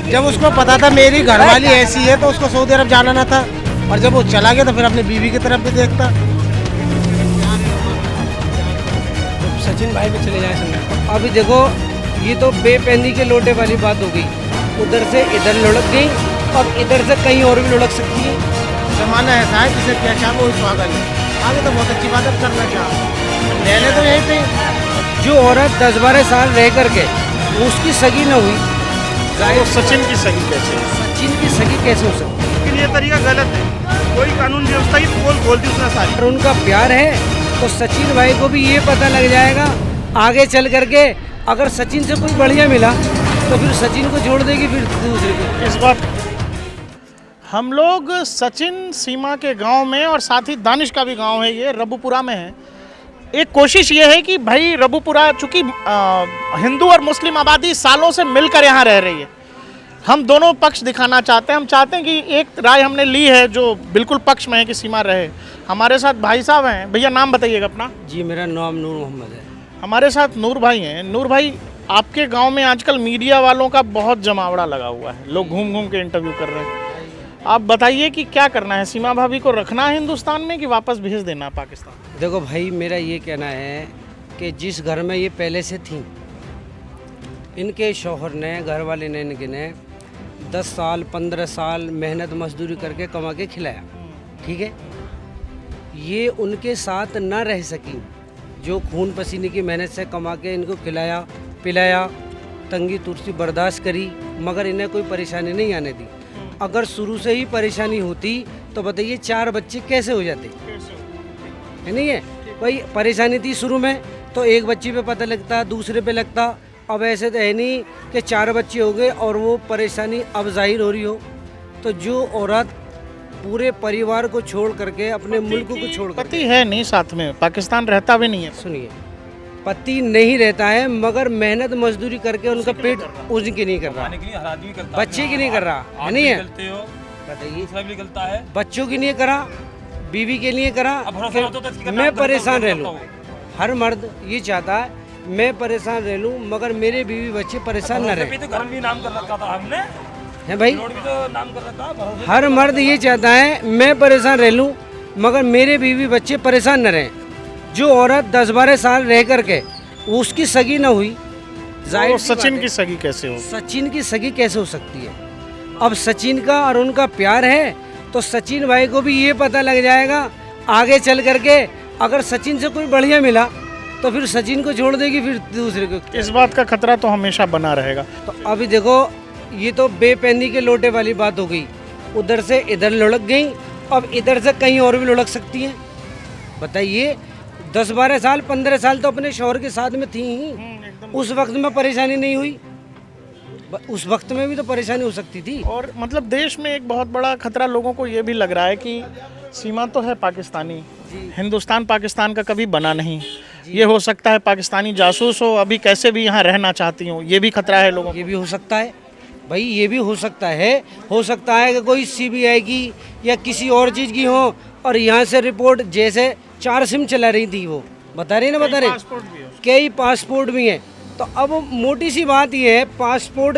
जब उसको पता था मेरी घरवाली ऐसी है तो उसको सऊदी अरब जाना ना था, और जब वो चला गया तो फिर अपनी बीवी की तरफ भी देखता। सचिन भाई पे चले जाए संग। अभी देखो ये तो बेपैनी के लोटे वाली बात हो गई, उधर से इधर लुढ़क गई और इधर से कहीं और भी लुढ़क सकती है। जमाना ऐसा है जिसे क्या चाहो वो स्वागत है। आगे तो बहुत अच्छी बात है, करना चाहो लेने तो यहीं पे। जो औरत 10-12 साल रह करके उसकी सगी न हुई, तो सचिन की सगी कैसे? सचिन की सगी कैसे हो सकती है? लेकिन ये तरीका गलत है। कोई कानून व्यवस्था ही पोल खोल दी उसने सारी। अगर उनका प्यार है तो सचिन भाई को भी ये पता लग जाएगा आगे चल करके, अगर सचिन से कोई बढ़िया मिला तो फिर सचिन को छोड़ देगी, फिर दूसरे को। इस बात हम लोग सचिन सीमा के गांव में, और साथ ही दानिश का भी गांव है, ये रबुपुरा में है। एक कोशिश ये है कि भाई रबुपुरा, चूंकि हिंदू और मुस्लिम आबादी सालों से मिलकर यहाँ रह रही है, हम दोनों पक्ष दिखाना चाहते हैं। हम चाहते हैं कि एक राय हमने ली है जो बिल्कुल पक्ष में है कि सीमा रहे। हमारे साथ भाई साहब हैं। भैया नाम बताइएगा अपना। जी मेरा नाम नूर मोहम्मद है। हमारे साथ नूर भाई हैं। नूर भाई, आपके गांव में आजकल मीडिया वालों का बहुत जमावड़ा लगा हुआ है, लोग घूम घूम के इंटरव्यू कर रहे हैं। आप बताइए कि क्या करना है, सीमा भाभी को रखना है हिंदुस्तान में कि वापस भेज देना है पाकिस्तान? देखो भाई, मेरा ये कहना है कि जिस घर में ये पहले से थी, इनके शौहर ने, घर वाले ने, इनके ने 10 साल 15 साल मेहनत मजदूरी करके कमा के खिलाया, ठीक है। ये उनके साथ ना रह सकी, जो खून पसीने की मेहनत से कमा के इनको खिलाया पिलाया, तंगी तुरसी बर्दाश्त करी, मगर इन्हें कोई परेशानी नहीं आने दी। अगर शुरू से ही परेशानी होती तो बताइए 4 बच्चे कैसे हो जाते, है नहीं है? भाई परेशानी थी शुरू में तो एक बच्चे पे पता लगता, दूसरे पे लगता। अब ऐसे तो है नहीं कि 4 बच्चे हो गए और वो परेशानी अब जाहिर हो रही हो। तो जो औरत पूरे परिवार को छोड़ करके, अपने मुल्क को छोड़ करके, पति है नहीं साथ में, पाकिस्तान रहता भी नहीं है। सुनिए, पति नहीं रहता है मगर मेहनत मजदूरी करके उनका पेट उनकी नहीं कर रहा, बच्चे की नहीं कर रहा, है नहीं है? बताइए, बच्चों की नहीं करा, बीवी के लिए करा, मैं परेशान रह लूँ। हर मर्द ये चाहता है मैं परेशान रह लूँ मगर मेरे बीवी बच्चे परेशान न रहे, है भाई। हर मर्द ये चाहता है मैं परेशान रह लूँ मगर मेरे बीवी बच्चे परेशान न रहें। जो औरत 10-12 साल रह करके उसकी सगी न हुई, तो सचिन की सगी कैसे हो? सचिन की सगी कैसे हो सकती है? अब सचिन का और उनका प्यार है तो सचिन भाई को भी ये पता लग जाएगा आगे चल करके, अगर सचिन से कोई बढ़िया मिला तो फिर सचिन को छोड़ देगी, फिर दूसरे को। इस बात का खतरा तो हमेशा बना रहेगा। तो अभी देखो ये तो बेपैनी के लोटे वाली बात हो गई, उधर से इधर लुढ़क गई, अब इधर से कहीं और भी लुढ़क सकती है। बताइए 10-12 साल 15 साल तो अपने शौहर के साथ में थी ही, उस वक्त में परेशानी नहीं हुई, उस वक्त में भी तो परेशानी हो सकती थी। और मतलब देश में एक बहुत बड़ा खतरा लोगों को ये भी लग रहा है कि सीमा तो है पाकिस्तानी, हिंदुस्तान पाकिस्तान का कभी बना नहीं। ये हो सकता है पाकिस्तानी जासूस हो, अभी कैसे भी यहाँ रहना चाहती हूँ, ये भी खतरा है लोगों को। ये भी हो सकता है भाई, ये भी हो सकता है कि कोई CBI की या किसी और चीज़ की हो और यहाँ से रिपोर्ट, जैसे 4 सिम चला रही थी वो बता रही कई पासपोर्ट भी हैं। तो अब मोटी सी बात ये है, पासपोर्ट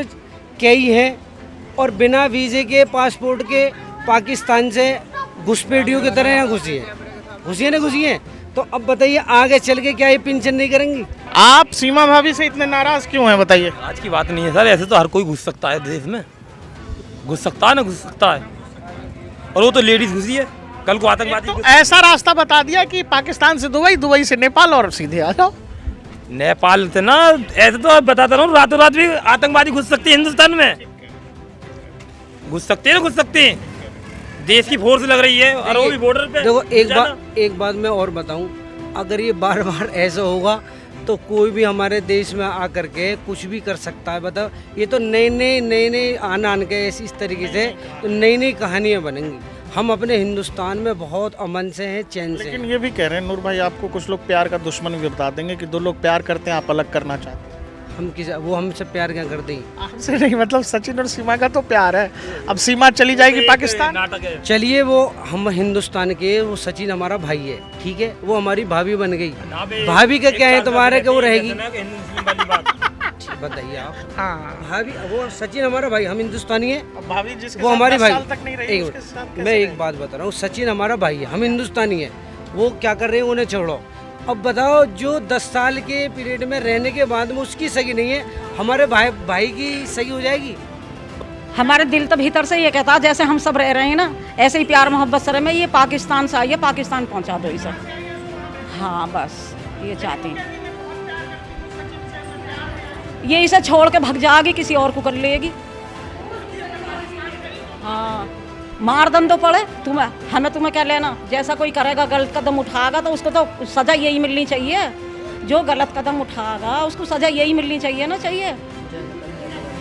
कई है और बिना वीज़े के पासपोर्ट के पाकिस्तान से घुसपैठियों की तरह यहाँ घुसी हैं। तो अब बताइए आगे चल के क्या ये पेंशन नहीं करेंगी? आप सीमा भाभी से इतने नाराज क्यों हैं, बताइए? आज की बात नहीं है सर, ऐसे तो हर कोई घुस सकता है देश में, घुस सकता है, और वो तो लेडीज घुसी है। कल को आतंकवादी तो ऐसा रास्ता बता दिया कि पाकिस्तान से दुबई, दुबई से नेपाल और सीधे आ जाओ। नेपाल से ना, ऐसे तो बताता रहा हूँ, रातों रात भी आतंकवादी घुस सकते हैं हिंदुस्तान में, घुस सकते हैं। देश की फोर्स लग रही है और वो भी बॉर्डर पे। देखो एक बात मैं और बताऊं, अगर ये बार बार ऐसा होगा तो कोई भी हमारे देश में आकर के कुछ भी कर सकता है। बताओ, ये तो नए आन के इस तरीके से तो नई कहानियां बनेंगी। हम अपने हिंदुस्तान में बहुत अमन से हैं, चैन से। लेकिन ये भी कह रहे हैं नूर भाई, आपको कुछ लोग प्यार का दुश्मन भी बता देंगे कि 2 लोग प्यार करते हैं, आप अलग करना चाहते हैं। वो हमसे प्यार क्या करते हैं? आपसे नहीं, मतलब सचिन और सीमा का तो प्यार है। अब सीमा चली जाएगी पाकिस्तान, चलिए वो हम हिंदुस्तान के, वो सचिन हमारा भाई है, ठीक है, वो हमारी भाभी बन गई। भाभी का क्या है तुम्हारे, कि वो रहेगी? बताइए आप। हाँ, भाभी वो सचिन हमारा भाई, हम हिंदुस्तानी है, अब भाभी जिसके वो साथ हमारी 10 भाई। साल तक नहीं रही, एक उसके मिनट, साथ मैं कैसे एक बात बता रहा हूँ, सचिन हमारा भाई है, हम हिंदुस्तानी है, वो क्या कर रहे हैं उन्हें छोड़ो। अब बताओ जो 10 साल के पीरियड में रहने के बाद में उसकी सगी नहीं है, हमारे भाई की सगी हो जाएगी। हमारे दिल तो भीतर से ये कहता है जैसे हम सब रह रहे हैं ना, ऐसे ही प्यार मोहब्बत से रहे। मैं ये पाकिस्तान से आई है, पाकिस्तान पहुंचा दो इसे। हाँ बस ये चाहती हैं, ये इसे छोड़ के भग जाएगी, किसी और को कर लेगी। हाँ मार दम तो पड़े तुम्हें, हमें तुम्हें क्या लेना। जैसा कोई करेगा गलत कदम उठाएगा तो उसको तो सजा यही मिलनी चाहिए। जो गलत कदम उठाएगा उसको सजा यही मिलनी चाहिए ना, चाहिए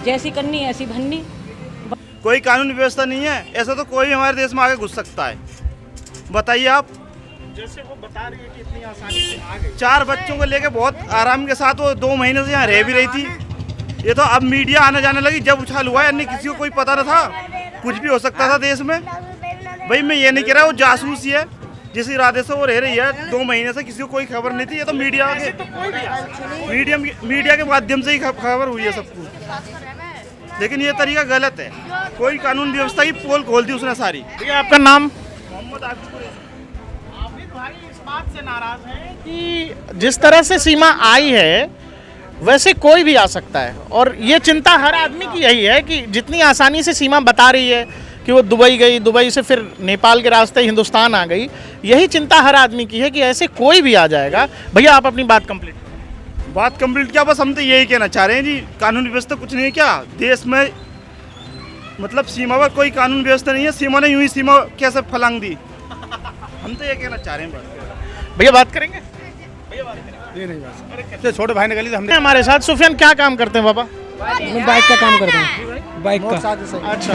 जैसी करनी ऐसी भरनी। कोई कानून व्यवस्था नहीं है, ऐसा तो कोई हमारे देश में आगे घुस सकता है। बताइए आप। जैसे वो बता रही है कि इतनी आसानी से आ गई। 4 बच्चों को लेके बहुत आराम के साथ वो 2 महीने से यहाँ रह भी रही थी। ये तो अब मीडिया आने जाने लगी, जब उछाल हुआ है किसी को कोई पता न था, कुछ भी हो सकता था देश में। भाई मैं ये नहीं कह रहा वो जासूस ही है, जिस इरादे से वो रह रही है 2 महीने से, किसी को कोई खबर नहीं थी। ये तो मीडिया के माध्यम से ही खबर हुई है सब कुछ। लेकिन ये तरीका गलत है, कोई कानून व्यवस्था की पोल खोल दी उसने सारी। भैया आपका नाम? मोहम्मद आबिद कुरैशी। आबिद भाई इस बात से नाराज हैं कि जिस तरह से सीमा आई है वैसे कोई भी आ सकता है, और ये चिंता हर आदमी की यही है कि जितनी आसानी से सीमा बता रही है कि वो दुबई गई, दुबई से फिर नेपाल के रास्ते हिंदुस्तान आ गई, यही चिंता हर आदमी की है कि ऐसे कोई भी आ जाएगा। भैया आप अपनी बात कंप्लीट। बात कंप्लीट क्या, बस हम तो यही कहना चाह रहे हैं जी, कानून व्यवस्था कुछ नहीं है क्या देश में, मतलब सीमा पर कोई कानून व्यवस्था नहीं है। सीमा ने यूं ही सीमा कैसे फलांग दी, हम तो ये कहना चाह रहे हैं बस। भैया बात करेंगे? तो छोटे भाई ने गली हमने। हमारे साथ सुफियान क्या काम करते हैं बाबा? मैं बाइक का काम करता हूँ, बाइक का। अच्छा,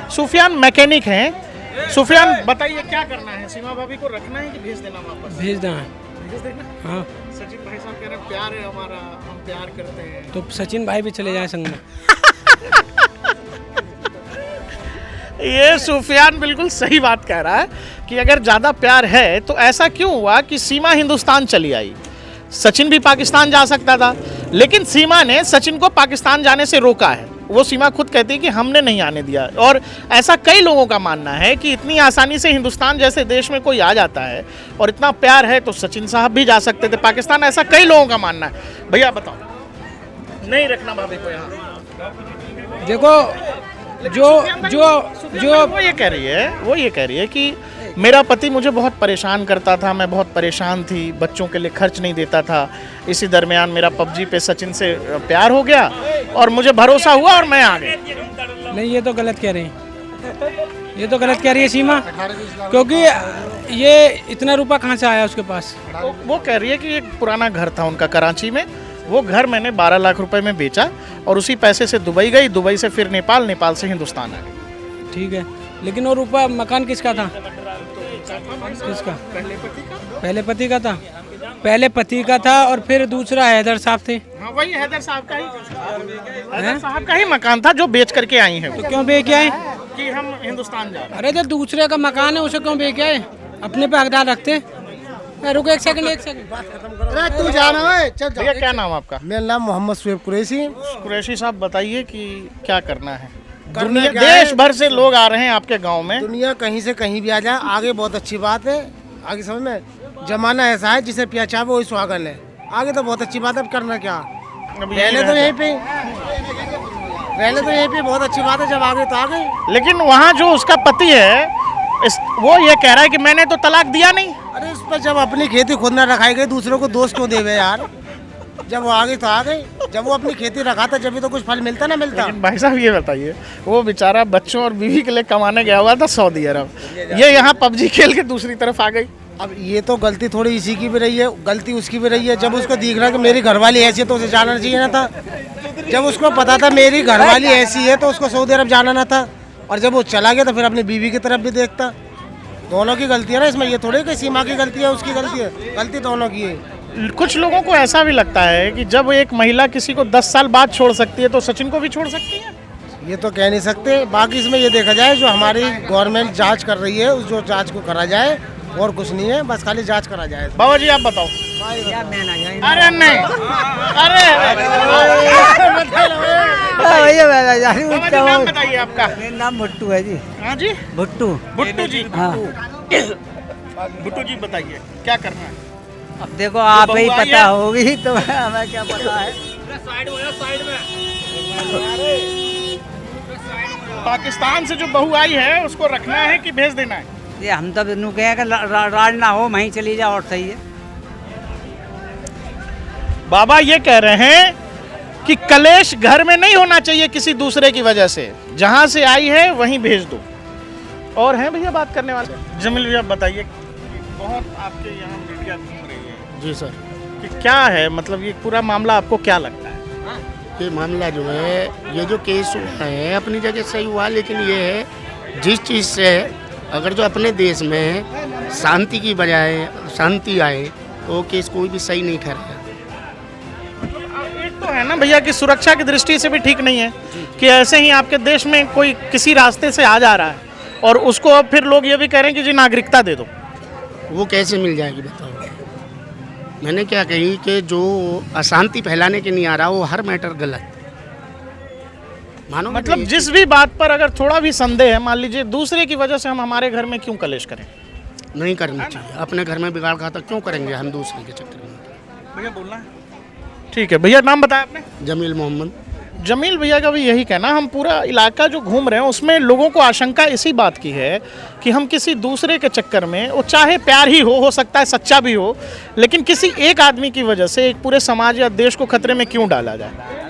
सुफियान मैकेनिक हैं। सुफियान बताइए क्या करना है, सीमा भाभी को रखना है कि भेज देना वापस? भेज देना है। भेज देना। हाँ सचिन भाई साहब कह रहे हैं प्यार है हमारा, हम प्यार करते हैं। तो सचिन भाई भी चले जाए संग में। ये सुफियान बिल्कुल सही बात कह रहा है कि अगर ज़्यादा प्यार है तो ऐसा क्यों हुआ कि सीमा हिंदुस्तान चली आई। सचिन भी पाकिस्तान जा सकता था, लेकिन सीमा ने सचिन को पाकिस्तान जाने से रोका है। वो सीमा खुद कहती है कि हमने नहीं आने दिया, और ऐसा कई लोगों का मानना है कि इतनी आसानी से हिंदुस्तान जैसे देश में कोई आ जाता है और इतना प्यार है तो सचिन साहब भी जा सकते थे पाकिस्तान, ऐसा कई लोगों का मानना है। भैया बताओ, नहीं रखना भाभी को यहाँ? देखो जो वो ये कह रही है कि मेरा पति मुझे बहुत परेशान करता था, मैं बहुत परेशान थी, बच्चों के लिए खर्च नहीं देता था, इसी दरमियान मेरा पबजी पे सचिन से प्यार हो गया और मुझे भरोसा हुआ और मैं आ गई। नहीं, ये तो गलत कह रही है, ये तो गलत कह रही है सीमा, क्योंकि ये इतना रुपया कहाँ से आया उसके पास? वो कह रही है कि एक पुराना घर था उनका कराची में, वो घर मैंने 12 लाख रुपए में बेचा और उसी पैसे से दुबई गई, दुबई से फिर नेपाल, नेपाल से हिंदुस्तान आ गई। ठीक है, लेकिन वो रुपया मकान किसका था? किसका? पहले पति का था। पहले पति का था और फिर दूसरा हैदर साहब थे। हाँ, वही हैदर साहब का ही मकान था जो बेच करके आई हैं। तो क्यों बेच आए? कि हम हिंदुस्तान जा रहे हैं। अरे जो दूसरे का मकान है उसे क्यों बेच आए? अपने पे हकदार रखते। रुको एक सेकंड। अरे तू जाना है, चल जा। भैया क्या नाम आपका? मेरा नाम मोहम्मद शुएब कुरैशी। कुरैशी साहब बताइए कि क्या करना है? करना दुनिया क्या है? देश भर से लोग आ रहे हैं आपके गांव में। दुनिया कहीं से कहीं भी आ जाए, आगे बहुत अच्छी बात है। आगे समझ में, जमाना ऐसा है जिसे पिया चाहे वही सुहागन है। आगे तो बहुत अच्छी बात है, अब करना क्या? पहले तो यहीं पे बहुत अच्छी बात है, जब आगे तो आ गई। लेकिन वहाँ जो उसका पति है वो ये कह रहा है कि मैंने तो तलाक दिया नहीं। अरे उस पर जब अपनी खेती खुद न रखाई गई, दूसरों को दोष क्यों देवे यार? जब वो आ गई तो आ गई, जब वो अपनी खेती रखा था जब तो कुछ फल मिलता ना मिलता। लेकिन भाई साहब ये बताइए, वो बेचारा बच्चों और बीवी के लिए कमाने गया हुआ था सऊदी अरब, ये यहाँ पबजी खेल के दूसरी तरफ आ गई। अब ये तो गलती थोड़ी इसी की भी रही है, गलती उसकी भी रही है। जब उसको दिख रहा कि मेरी घरवाली ऐसी है तो उसे जाना चाहिए ना था। जब उसको पता था मेरी घरवाली ऐसी है तो उसको सऊदी अरब जाना ना था, और जब वो चला गया तो फिर अपनी बीवी की तरफ भी देखता। दोनों की गलती है ना इसमें, ये थोड़ी कि सीमा की गलती है उसकी गलती है, गलती दोनों की है। कुछ लोगों को ऐसा भी लगता है कि जब एक महिला किसी को 10 साल बाद छोड़ सकती है तो सचिन को भी छोड़ सकती है। ये तो कह नहीं सकते। बाकी इसमें ये देखा जाए जो हमारी गवर्नमेंट जांच कर रही है, उस जो जांच को करा जाए, और कुछ नहीं है, बस खाली जांच करा जाए। बाबा जी आप बताओ। अरे नहीं, अरे नाम बताइए आपका। मेरा नाम भुट्टू है जी। हाँ जी, भुट्टू। भुट्टू जी। हाँ। भुट्टू जी बताइए क्या करना है। अब देखो आप ही बहू आई पता है? होगी तो हमें क्या पता है। पाकिस्तान से जो बहू आई है उसको रखना है कि भेज देना है? ये हम तब इन्हों कहे कि राज ना हो, वहीं चली जाओ और सही है। बाबा ये कह रहे हैं कि कलेश घर में नहीं होना चाहिए किसी दूसरे की वजह से, जहां से आई है वहीं भेज दो। और हैं भैया बात करने वाले? जमील भैया बताइए, बहुत आपके यहाँ मीडिया घूम रही है जी सर, कि क्या है, मतलब ये पूरा मामला आपको क्या लगता है? ये मामला जो है, ये जो केस हुआ है अपनी जगह सही हुआ, लेकिन ये है जिस चीज़ से अगर जो अपने देश में शांति की बजाय शांति आए तो वो केस कोई भी सही नहीं ठहरेगा। एक तो है ना भैया कि सुरक्षा की दृष्टि से भी ठीक नहीं है कि ऐसे ही आपके देश में कोई किसी रास्ते से आ जा रहा है और उसको अब फिर लोग ये भी कह रहे हैं कि जी नागरिकता दे दो। वो कैसे मिल जाएगी बताओ? मैंने क्या कही कि जो अशांति फैलाने के नहीं आ रहा वो हर मैटर गलत मानो। मतलब जिस भी बात पर अगर थोड़ा भी संदेह है, मान लीजिए दूसरे की वजह से हम हमारे घर में क्यों कलेश करें? नहीं करना चाहिए। अपने घर में बिगाड़ खाता क्यों करेंगे हम दूसरे के चक्कर में? भैया बोलना है? ठीक है भैया, नाम बताया आपने? जमील मोहम्मद। जमील भैया का भी यही कहना, हम पूरा इलाका जो घूम रहे हैं उसमें लोगों को आशंका इसी बात की है कि हम किसी दूसरे के चक्कर में, वो चाहे प्यार ही हो सकता है सच्चा भी हो, लेकिन किसी एक आदमी की वजह से एक पूरे समाज या देश को खतरे में क्यों डाला जाए।